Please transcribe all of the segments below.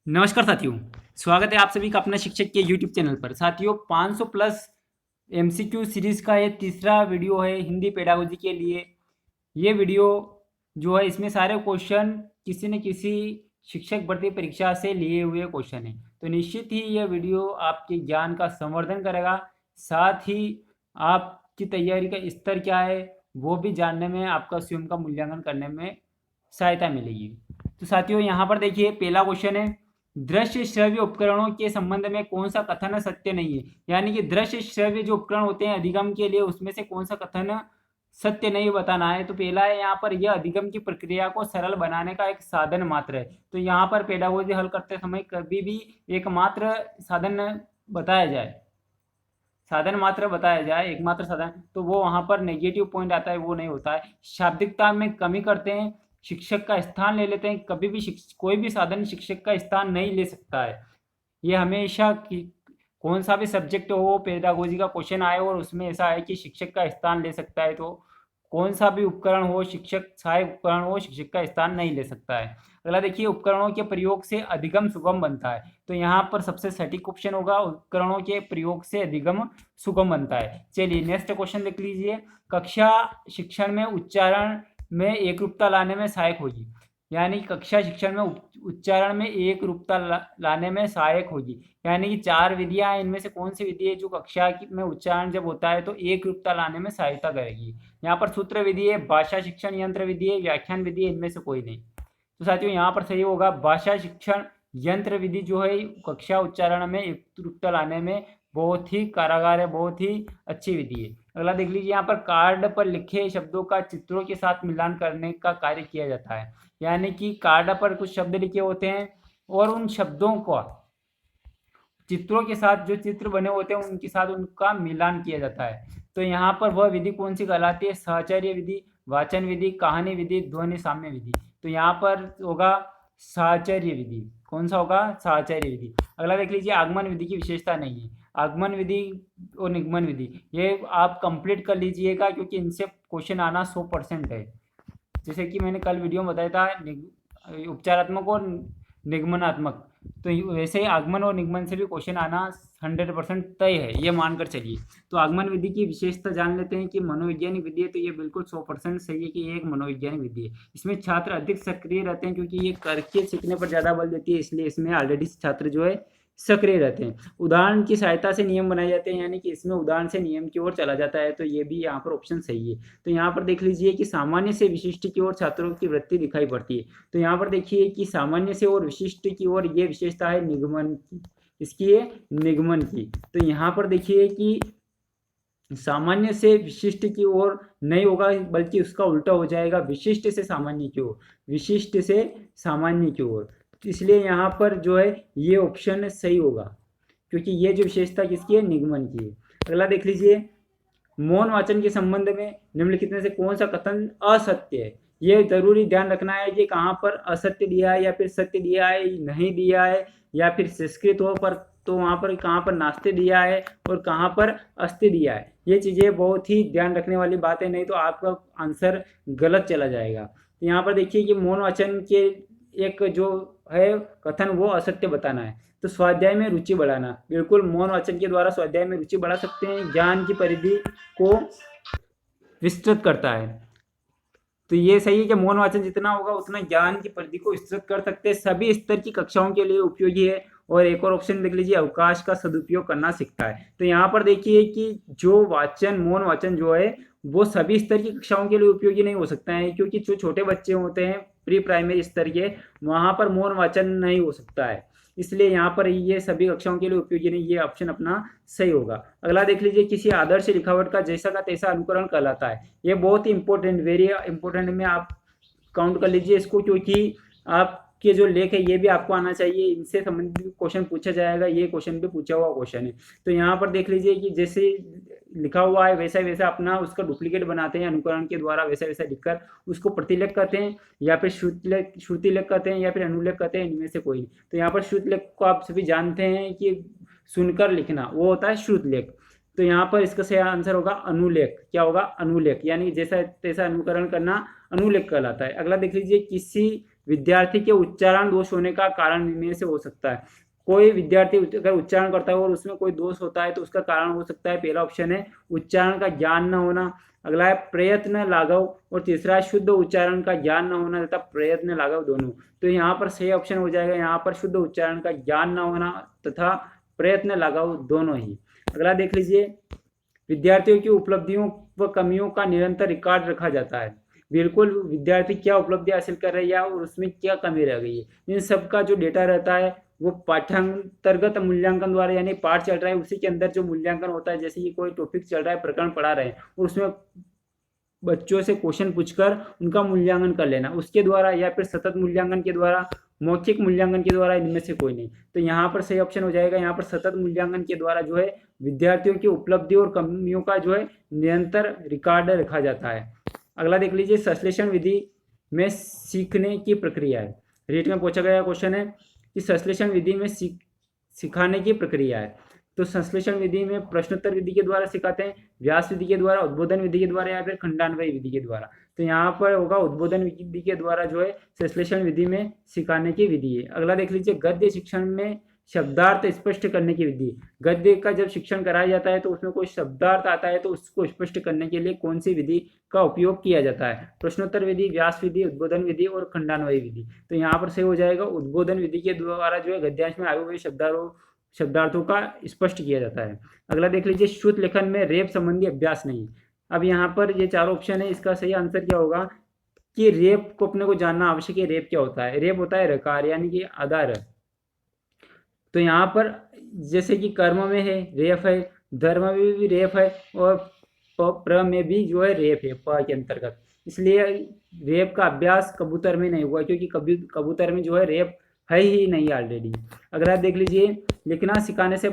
नमस्कार साथियों, स्वागत है आप सभी का अपना शिक्षक के यूट्यूब चैनल पर। साथियों 500 प्लस एमसीक्यू सीरीज़ का ये तीसरा वीडियो है हिंदी पेडागोजी के लिए। ये वीडियो जो है इसमें सारे क्वेश्चन किसी न किसी शिक्षक भर्ती परीक्षा से लिए हुए क्वेश्चन हैं। तो निश्चित ही ये वीडियो आपके ज्ञान का संवर्धन करेगा, साथ ही आपकी तैयारी का स्तर क्या है वो भी जानने में, आपका स्वयं का मूल्यांकन करने में सहायता मिलेगी। तो साथियों यहाँ पर देखिए पहला क्वेश्चन है, दृश्य श्रव्य उपकरणों के संबंध में कौन सा कथन सत्य नहीं है। यानी कि दृश्य श्रव्य जो उपकरण होते हैं अधिगम के लिए, उसमें से कौन सा कथन सत्य नहीं बताना है। तो पहला है यहाँ पर, यह अधिगम की प्रक्रिया को सरल बनाने का एक साधन मात्र है। तो यहाँ पर पेडागोजी हल करते समय कभी भी एकमात्र साधन बताया जाए, साधन मात्र बताया जाए, एकमात्र साधन, तो वो वहाँ पर नेगेटिव पॉइंट आता है, वो नहीं होता है। शाब्दिकता में कमी करते हैं, शिक्षक का स्थान ले लेते हैं। कभी भी कोई भी साधन शिक्षक का स्थान नहीं ले सकता है। ये हमेशा कौन सा भी सब्जेक्ट हो, पेडागोजी का क्वेश्चन आए और उसमें ऐसा है कि शिक्षक का स्थान ले सकता है, तो कौन सा भी उपकरण हो, शिक्षक सहायक उपकरण हो, शिक्षक का स्थान नहीं ले सकता है। अगला देखिए, उपकरणों के प्रयोग से अधिगम सुगम बनता है। तो यहाँ पर सबसे सटीक ऑप्शन होगा, उपकरणों के प्रयोग से अधिगम सुगम बनता है। चलिए नेक्स्ट क्वेश्चन देख लीजिए, कक्षा शिक्षण में उच्चारण में एकरूपता लाने में सहायक होगी। यानी कक्षा शिक्षण में उच्चारण में एक रूपता लाने में सहायक होगी। यानी कि 4 विधियां हैं, इनमें से कौन सी विधि है जो कक्षा में उच्चारण जब होता है तो एक रूपता लाने में सहायता करेगी। यहाँ पर सूत्र विधि है, भाषा शिक्षण यंत्र विधि है, व्याख्यान विधि है, इनमें से कोई नहीं। तो साथियों यहाँ पर सही होगा भाषा शिक्षण यंत्र विधि, जो है कक्षा उच्चारण में एक रूपता लाने में बहुत ही कारागार है, बहुत ही अच्छी विधि है। अगला देख लीजिए, यहाँ पर कार्ड पर लिखे शब्दों का चित्रों के साथ मिलान करने का कार्य किया जाता है। यानी कि कार्ड पर कुछ शब्द लिखे होते हैं और उन शब्दों को चित्रों के साथ, जो चित्र बने होते हैं उनके साथ उनका मिलान किया जाता है। तो यहाँ पर वह विधि कौन सी कहलाती है, साहचर्य विधि, वाचन विधि, कहानी विधि, ध्वनि साम्य विधि। तो यहाँ पर होगा साहचर्य विधि। कौन सा होगा, साहचर्य विधि। अगला देख लीजिए, आगमन विधि की विशेषता नहीं है। आगमन विधि और निगमन विधि ये आप कंप्लीट कर लीजिएगा, क्योंकि इनसे क्वेश्चन आना 100% है। जैसे कि मैंने कल वीडियो में बताया था, उपचारात्मक और निगमनात्मक, तो वैसे ही आगमन और निगमन से भी क्वेश्चन आना 100% तय है, ये मानकर चलिए। तो आगमन विधि की विशेषता जान लेते हैं कि मनोवैज्ञानिक विधि है, तो ये बिल्कुल 100% सही है कि ये एक मनोवैज्ञानिक विधि है। इसमें छात्र अधिक सक्रिय रहते हैं, क्योंकि ये करके सीखने पर ज़्यादा बल देती है, इसलिए इसमें ऑलरेडी छात्र जो है सक्रिय रहते हैं। उदाहरण की सहायता से नियम बनाए जाते हैं, यानी कि इसमें उदाहरण से नियम की ओर चला जाता है, तो ये भी यहाँ पर ऑप्शन सही है। तो यहाँ पर देख लीजिए कि सामान्य से विशिष्ट की ओर छात्रों की वृत्ति दिखाई पड़ती है। तो यहाँ पर देखिए कि सामान्य से और विशिष्ट की ओर ये विशेषता है निगमन की, इसकी है निगमन की। तो यहाँ पर देखिए कि सामान्य से विशिष्ट की ओर नहीं होगा, बल्कि उसका उल्टा हो जाएगा, विशिष्ट से सामान्य की ओर, विशिष्ट से सामान्य की ओर। इसलिए यहाँ पर जो है ये ऑप्शन सही होगा, क्योंकि ये जो विशेषता किसकी है, निगमन की है। अगला देख लीजिए, मौन वाचन के संबंध में निम्नलिखित में से कौन सा कथन असत्य है। ये जरूरी ध्यान रखना है कि कहाँ पर असत्य दिया है या फिर सत्य दिया है, नहीं दिया है, या फिर संस्कृत हो पर तो वहाँ पर कहाँ पर नास्ति दिया है और कहाँ पर अस्ति दिया है। ये चीज़ें बहुत ही ध्यान रखने वाली बातें, नहीं तो आपका आंसर गलत चला जाएगा। तो यहाँ पर देखिए कि मौन वाचन के एक जो है कथन, वो असत्य बताना है। तो स्वाध्याय में रुचि बढ़ाना, बिल्कुल मौन वाचन के द्वारा स्वाध्याय में रुचि बढ़ा सकते हैं, ज्ञान की परिधि को विस्तृत करता है। तो ये सही है कि मौन वाचन जितना होगा उतना ज्ञान की परिधि को विस्तृत कर सकते हैं, सभी स्तर की कक्षाओं के लिए उपयोगी है। और एक और ऑप्शन देख लीजिए, अवकाश का सदुपयोग करना सीखता है। तो यहाँ पर देखिए कि जो वाचन, मौन वाचन जो है वो सभी स्तर की कक्षाओं के लिए उपयोगी नहीं हो सकता है, क्योंकि जो छोटे बच्चे होते हैं प्री प्राइमरी स्तर के, वहाँ पर मौन वाचन नहीं हो सकता है। इसलिए यहाँ पर ये सभी कक्षाओं के लिए उपयोगी नहीं, ये ऑप्शन अपना सही होगा। अगला देख लीजिए, किसी आदर्श लिखावट का जैसा का तैसा अनुकरण कहलाता है। ये बहुत ही इंपॉर्टेंट, वेरी इंपॉर्टेंट में आप काउंट कर लीजिए इसको, क्योंकि आपके जो लेख है ये भी आपको आना चाहिए, इनसे संबंधित क्वेश्चन पूछा जाएगा, ये क्वेश्चन भी पूछा हुआ क्वेश्चन है। तो यहाँ पर देख लीजिए कि जैसे लिखा हुआ है वैसा वैसा अपना उसका डुप्लीकेट बनाते हैं अनुकरण के द्वारा, वैसा वैसा लिखकर उसको प्रतिलेख कहते हैं, या फिर श्रुति लेख कहते हैं, या फिर अनुलेख कहते हैं, इनमें से कोई नहीं। तो यहाँ पर श्रुति लेख को आप सभी जानते हैं कि सुनकर लिखना, वो होता है श्रुति लेख। तो यहाँ पर इसका सही आंसर होगा अनुलेख। क्या होगा, अनुलेख, यानी जैसा तैसा अनुकरण करना अनुलेख कहलाता है। अगला देख लीजिए, किसी विद्यार्थी के उच्चारण दोष होने का कारण इनमें से हो सकता है। कोई विद्यार्थी अगर उच्चारण करता है और उसमें कोई दोष होता है तो उसका कारण हो सकता है, पहला ऑप्शन है उच्चारण का ज्ञान न होना, अगला है प्रयत्न लाघव, और तीसरा है शुद्ध उच्चारण का ज्ञान न होना तथा प्रयत्न लाघव दोनों। तो यहाँ पर सही ऑप्शन हो जाएगा यहाँ पर शुद्ध उच्चारण का ज्ञान न होना तथा प्रयत्न लाघव दोनों ही। अगला देख लीजिए, विद्यार्थियों की उपलब्धियों व कमियों का निरंतर रिकॉर्ड रखा जाता है। बिल्कुल, विद्यार्थी क्या उपलब्धि हासिल कर रहे हैं और उसमें क्या कमी रह गई है, इन सब का जो डेटा रहता है वो पाठ्यांतर्गत मूल्यांकन द्वारा, यानी पाठ चल रहा है उसी के अंदर जो मूल्यांकन होता है, जैसे कि कोई टॉपिक चल रहा है, प्रकरण पढ़ा रहे हैं और उसमें बच्चों से क्वेश्चन पूछकर उनका मूल्यांकन कर लेना, उसके द्वारा या फिर सतत मूल्यांकन के द्वारा, मौखिक मूल्यांकन के द्वारा, इनमें से कोई नहीं। तो यहाँ पर सही ऑप्शन हो जाएगा यहाँ पर सतत मूल्यांकन के द्वारा जो है विद्यार्थियों की उपलब्धि और कमियों का जो है निरंतर रिकॉर्ड रखा जाता है। अगला देख लीजिए, संश्लेषण विधि में सीखने की प्रक्रिया है। रेट में पूछा गया क्वेश्चन है कि संश्लेषण विधि में सिखाने की प्रक्रिया है। तो संश्लेषण विधि में प्रश्नोत्तर विधि के द्वारा सिखाते हैं, व्यास विधि के द्वारा, उद्बोधन विधि के द्वारा या फिर खंडान्वयी विधि के द्वारा। तो यहाँ पर होगा उद्बोधन विधि के द्वारा जो है संश्लेषण विधि में सिखाने की विधि है। अगला देख लीजिए, गद्य शिक्षण में शब्दार्थ स्पष्ट करने की विधि। गद्य का जब शिक्षण कराया जाता है तो उसमें कोई शब्दार्थ आता है तो उसको स्पष्ट करने के लिए कौन सी विधि का उपयोग किया जाता है? प्रश्नोत्तर विधि, व्यास विधि, उद्बोधन विधि और खंडान्वयी विधि। तो यहाँ पर सही हो जाएगा उद्बोधन विधि के द्वारा जो है गद्यांश में आए हुए शब्दार्थों का स्पष्ट किया जाता है। अगला देख लीजिए, शुद्ध लेखन में रेप संबंधी अभ्यास नहीं। अब यहाँ पर ये चार ऑप्शन है, इसका सही आंसर क्या होगा कि रेप को अपने को जानना आवश्यक है। रेप क्या होता है? रेप होता है रकार, यानी कि आधार। तो यहाँ पर जैसे कि कर्म में है रेप है, धर्म में भी रेप है और प्र में भी जो है रेप है प के अंतर्गत, इसलिए रेप का अभ्यास कबूतर में नहीं हुआ क्योंकि कबूतर में जो है रेप है ही नहीं ऑलरेडी। अगर आप देख लीजिए, लिखना सिखाने से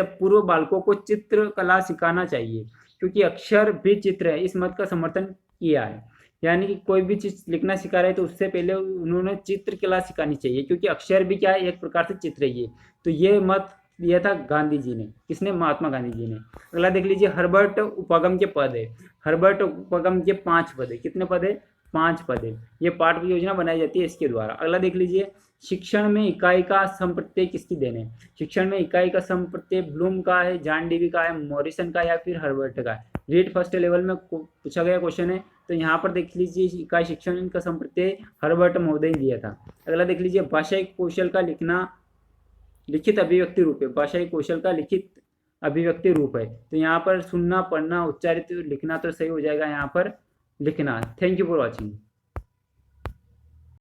पूर्व बालकों को चित्रकला सिखाना चाहिए क्योंकि अक्षर भी चित्र है, इस मत का समर्थन किया है। यानी कि कोई भी चीज लिखना सिखा रहे तो उससे पहले उन्होंने चित्रकला सिखानी चाहिए क्योंकि अक्षर भी क्या है, एक प्रकार से चित्र है। तो ये मत दिया था गांधी जी ने। किसने? महात्मा गांधी जी ने। अगला देख लीजिए, हर्बर्ट उपगम के पद है। हर्बर्ट उपगम के 5 पद है। कितने पद है? 5 पद है। ये पाठ योजना बनाई जाती है इसके द्वारा। अगला देख लीजिए, शिक्षण में इकाई का समप्रत्यय किसकी देन है? शिक्षण में इकाई का समप्रत्यय ब्लूम का है, जॉन डेवी का है, मॉरिसन का या फिर हर्बर्ट का है। रीड फर्स्ट लेवल में पूछा गया क्वेश्चन है। तो यहाँ पर देख लीजिए, इकाई शिक्षण का समप्रत्यय हर्बर्ट महोदय ने दिया था। अगला देख लीजिए, भाषाई कौशल का लिखित अभिव्यक्ति रूप है। भाषाई कौशल का लिखित अभिव्यक्ति रूप है। तो यहाँ पर सुनना, पढ़ना, उच्चारित, लिखना तो सही हो जाएगा यहाँ पर लिखना। Thank you for watching.